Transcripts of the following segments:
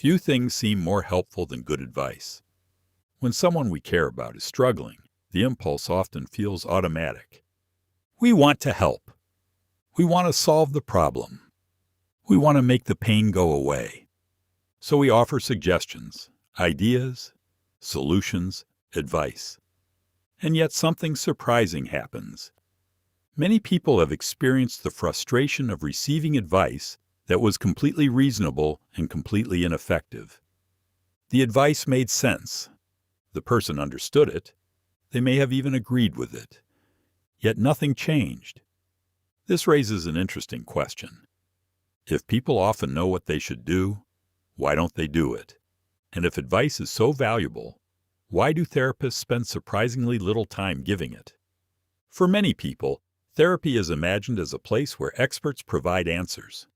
Few things seem more helpful than good advice. When someone we care about is struggling, the impulse often feels automatic. We want to help. We want to solve the problem. We want to make the pain go away. So we offer suggestions, ideas, solutions, advice. And yet something surprising happens. Many people have experienced the frustration of receiving advice that was completely reasonable and completely ineffective. The advice made sense. The person understood it. They may have even agreed with it. Yet nothing changed. This raises an interesting question. If people often know what they should do, why don't they do it? And if advice is so valuable, why do therapists spend surprisingly little time giving it? For many people, therapy is imagined as a place where experts provide answers.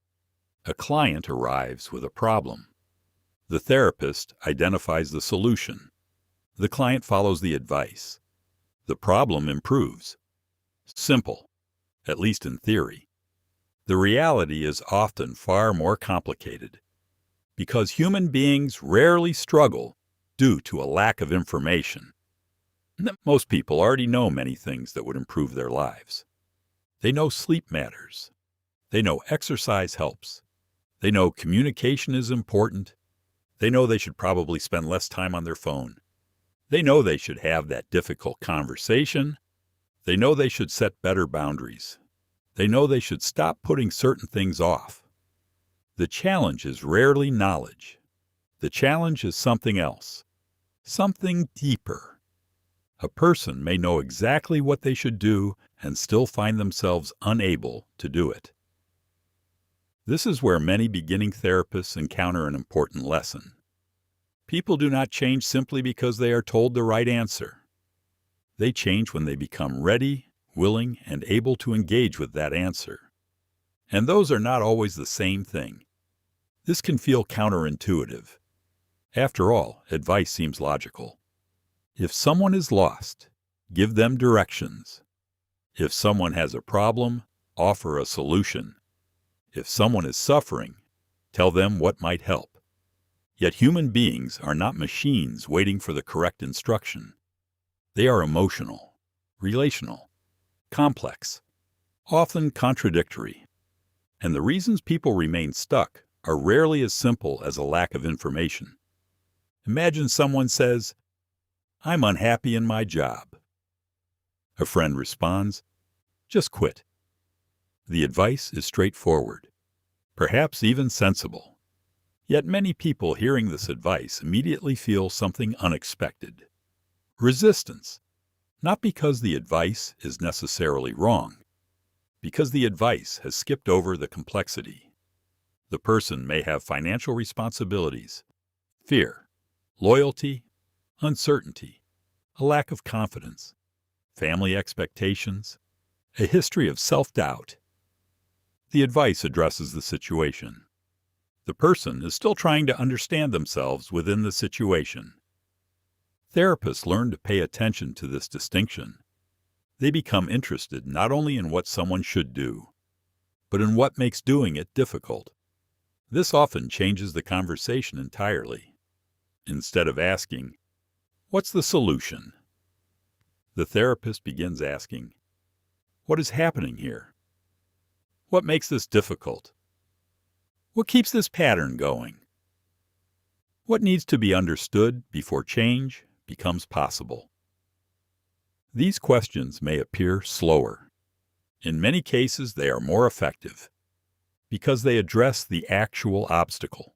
A client arrives with a problem. The therapist identifies the solution. The client follows the advice. The problem improves. Simple, at least in theory. The reality is often far more complicated, because human beings rarely struggle due to a lack of information. Most people already know many things that would improve their lives. They know sleep matters. They know exercise helps. They know communication is important. They know they should probably spend less time on their phone. They know they should have that difficult conversation. They know they should set better boundaries. They know they should stop putting certain things off. The challenge is rarely knowledge. The challenge is something else, something deeper. A person may know exactly what they should do and still find themselves unable to do it. This is where many beginning therapists encounter an important lesson. People do not change simply because they are told the right answer. They change when they become ready, willing, and able to engage with that answer. And those are not always the same thing. This can feel counterintuitive. After all, advice seems logical. If someone is lost, give them directions. If someone has a problem, offer a solution. If someone is suffering, tell them what might help. Yet human beings are not machines waiting for the correct instruction. They are emotional, relational, complex, often contradictory. And the reasons people remain stuck are rarely as simple as a lack of information. Imagine someone says, "I'm unhappy in my job." A friend responds, "Just quit." The advice is straightforward, perhaps even sensible. Yet many people hearing this advice immediately feel something unexpected. Resistance, not because the advice is necessarily wrong, because the advice has skipped over the complexity. The person may have financial responsibilities, fear, loyalty, uncertainty, a lack of confidence, family expectations, a history of self-doubt. The advice addresses the situation. The person is still trying to understand themselves within the situation. Therapists learn to pay attention to this distinction. They become interested not only in what someone should do, but in what makes doing it difficult. This often changes the conversation entirely. Instead of asking, "What's the solution?" the therapist begins asking, "What is happening here? What makes this difficult? What keeps this pattern going? What needs to be understood before change becomes possible?" These questions may appear slower. In many cases, they are more effective because they address the actual obstacle.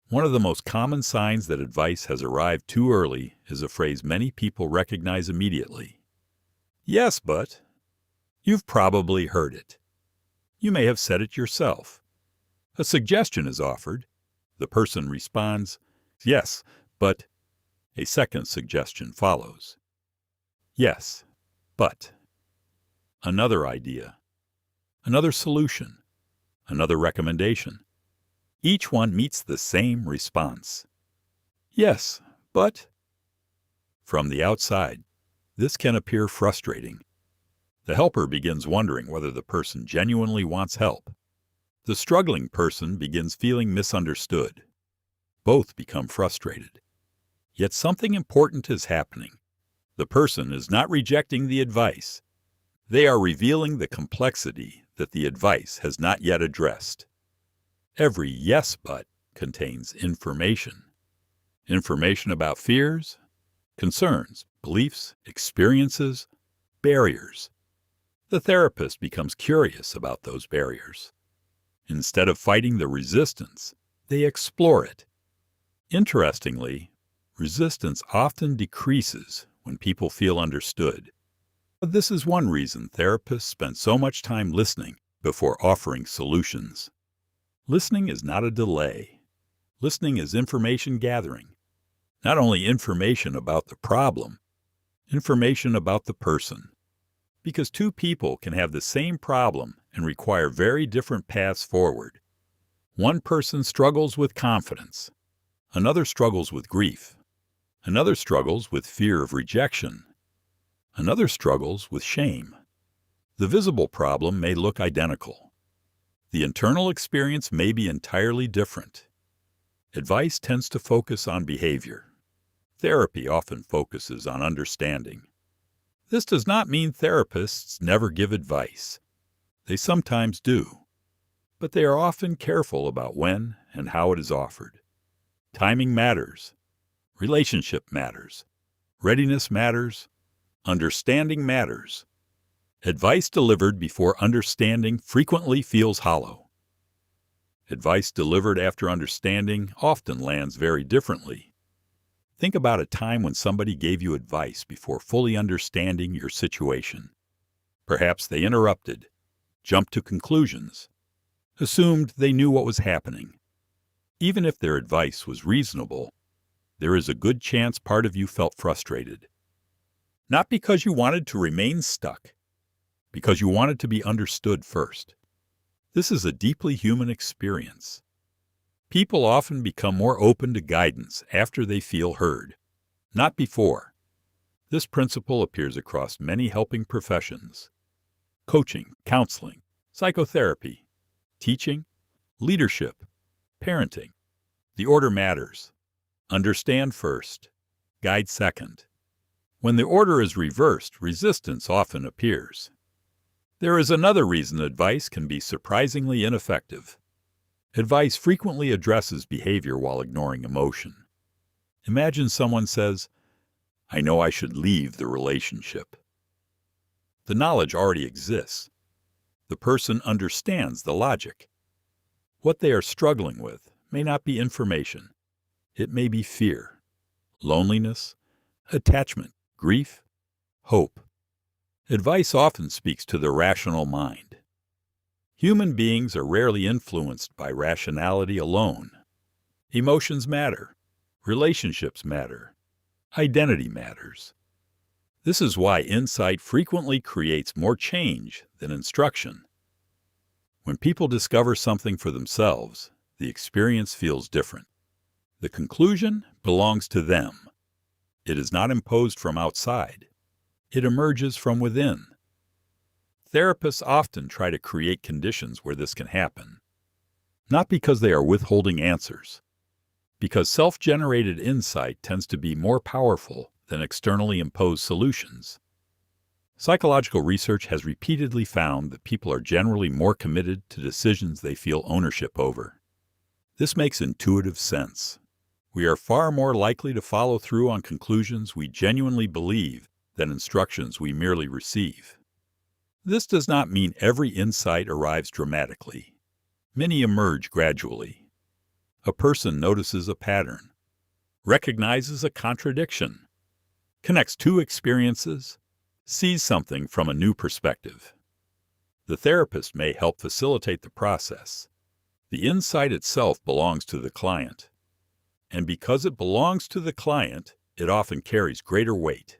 One of the most common signs that advice has arrived too early is a phrase many people recognize immediately. "Yes, but..." You've probably heard it. You may have said it yourself. A suggestion is offered. The person responds, "Yes, but..." A second suggestion follows. "Yes, but..." Another idea. Another solution. Another recommendation. Each one meets the same response. "Yes, but..." From the outside, this can appear frustrating. The helper begins wondering whether the person genuinely wants help. The struggling person begins feeling misunderstood. Both become frustrated. Yet something important is happening. The person is not rejecting the advice. They are revealing the complexity that the advice has not yet addressed. Every yes but contains information. Information about fears, concerns, beliefs, experiences, barriers. The therapist becomes curious about those barriers. Instead of fighting the resistance, they explore it. Interestingly, resistance often decreases when people feel understood. This is one reason therapists spend so much time listening before offering solutions. Listening is not a delay. Listening is information gathering. Not only information about the problem, information about the person. Because two people can have the same problem and require very different paths forward. One person struggles with confidence. Another struggles with grief. Another struggles with fear of rejection. Another struggles with shame. The visible problem may look identical. The internal experience may be entirely different. Advice tends to focus on behavior. Therapy often focuses on understanding. This does not mean therapists never give advice. They sometimes do. But they are often careful about when and how it is offered. Timing matters. Relationship matters. Readiness matters. Understanding matters. Advice delivered before understanding frequently feels hollow. Advice delivered after understanding often lands very differently. Think about a time when somebody gave you advice before fully understanding your situation. Perhaps they interrupted, jumped to conclusions, assumed they knew what was happening. Even if their advice was reasonable, there is a good chance part of you felt frustrated. Not because you wanted to remain stuck, because you wanted to be understood first. This is a deeply human experience. People often become more open to guidance after they feel heard, not before. This principle appears across many helping professions: coaching, counseling, psychotherapy, teaching, leadership, parenting. The order matters. Understand first, guide second. When the order is reversed, resistance often appears. There is another reason advice can be surprisingly ineffective. Advice frequently addresses behavior while ignoring emotion. Imagine someone says, "I know I should leave the relationship." The knowledge already exists. The person understands the logic. What they are struggling with may not be information. It may be fear, loneliness, attachment, grief, hope. Advice often speaks to the rational mind. Human beings are rarely influenced by rationality alone. Emotions matter. Relationships matter. Identity matters. This is why insight frequently creates more change than instruction. When people discover something for themselves, the experience feels different. The conclusion belongs to them. It is not imposed from outside. It emerges from within. Therapists often try to create conditions where this can happen, not because they are withholding answers, because self-generated insight tends to be more powerful than externally imposed solutions. Psychological research has repeatedly found that people are generally more committed to decisions they feel ownership over. This makes intuitive sense. We are far more likely to follow through on conclusions we genuinely believe than instructions we merely receive. This does not mean every insight arrives dramatically. Many emerge gradually. A person notices a pattern, recognizes a contradiction, connects two experiences, sees something from a new perspective. The therapist may help facilitate the process. The insight itself belongs to the client. And because it belongs to the client, it often carries greater weight.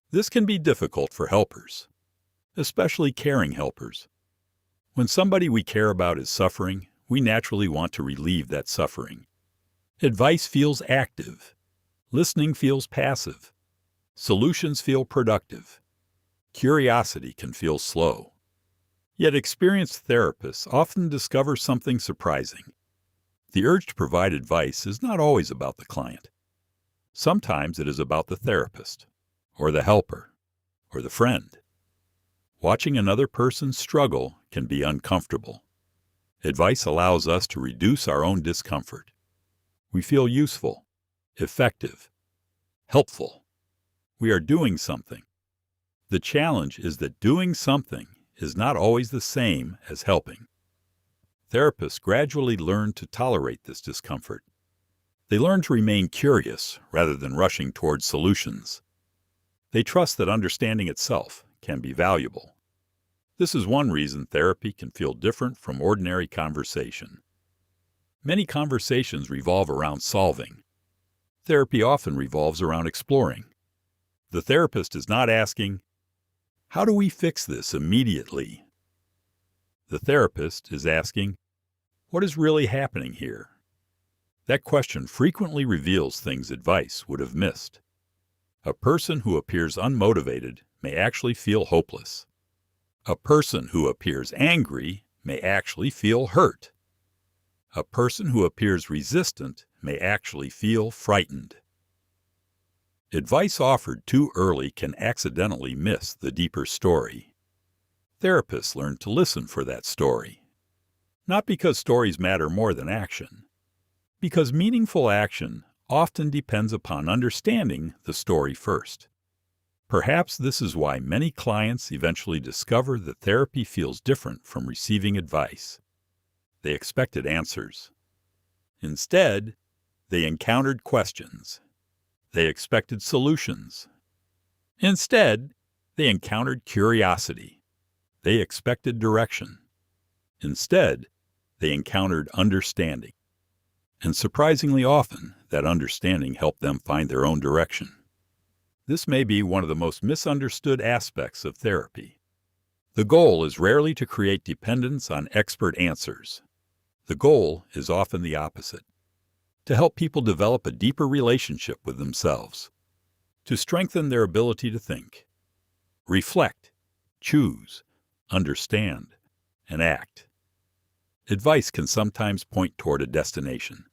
This can be difficult for helpers, especially caring helpers. When somebody we care about is suffering, we naturally want to relieve that suffering. Advice feels active. Listening feels passive. Solutions feel productive. Curiosity can feel slow. Yet experienced therapists often discover something surprising. The urge to provide advice is not always about the client. Sometimes it is about the therapist, or the helper, or the friend. Watching another person struggle can be uncomfortable. Advice allows us to reduce our own discomfort. We feel useful, effective, helpful. We are doing something. The challenge is that doing something is not always the same as helping. Therapists gradually learn to tolerate this discomfort. They learn to remain curious rather than rushing towards solutions. They trust that understanding itself can be valuable. This is one reason therapy can feel different from ordinary conversation. Many conversations revolve around solving. Therapy often revolves around exploring. The therapist is not asking, "How do we fix this immediately?" The therapist is asking, "What is really happening here?" That question frequently reveals things advice would have missed. A person who appears unmotivated may actually feel hopeless. A person who appears angry may actually feel hurt. A person who appears resistant may actually feel frightened. Advice offered too early can accidentally miss the deeper story. Therapists learn to listen for that story. Not because stories matter more than action, because meaningful action often depends upon understanding the story first. Perhaps this is why many clients eventually discover that therapy feels different from receiving advice. They expected answers. Instead, they encountered questions. They expected solutions. Instead, they encountered curiosity. They expected direction. Instead, they encountered understanding. And surprisingly often, that understanding helped them find their own direction. This may be one of the most misunderstood aspects of therapy. The goal is rarely to create dependence on expert answers. The goal is often the opposite: to help people develop a deeper relationship with themselves, to strengthen their ability to think, reflect, choose, understand, and act. Advice can sometimes point toward a destination.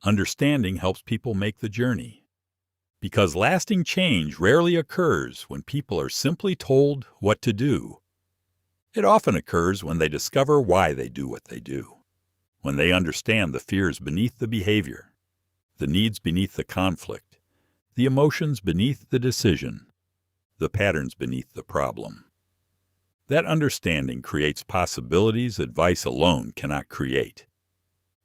Understanding helps people make the journey. Because lasting change rarely occurs when people are simply told what to do. It often occurs when they discover why they do what they do, when they understand the fears beneath the behavior, the needs beneath the conflict, the emotions beneath the decision, the patterns beneath the problem. That understanding creates possibilities advice alone cannot create.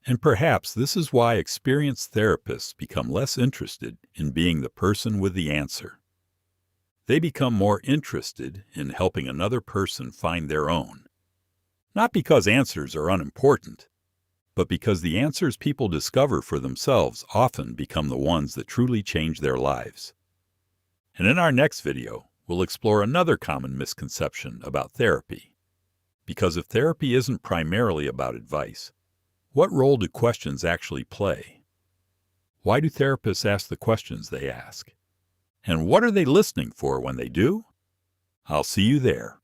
And perhaps this is why experienced therapists become less interested in being the person with the answer. They become more interested in helping another person find their own. Not because answers are unimportant, but because the answers people discover for themselves often become the ones that truly change their lives. And in our next video, we'll explore another common misconception about therapy. Because if therapy isn't primarily about advice, what role do questions actually play? Why do therapists ask the questions they ask? And what are they listening for when they do? I'll see you there.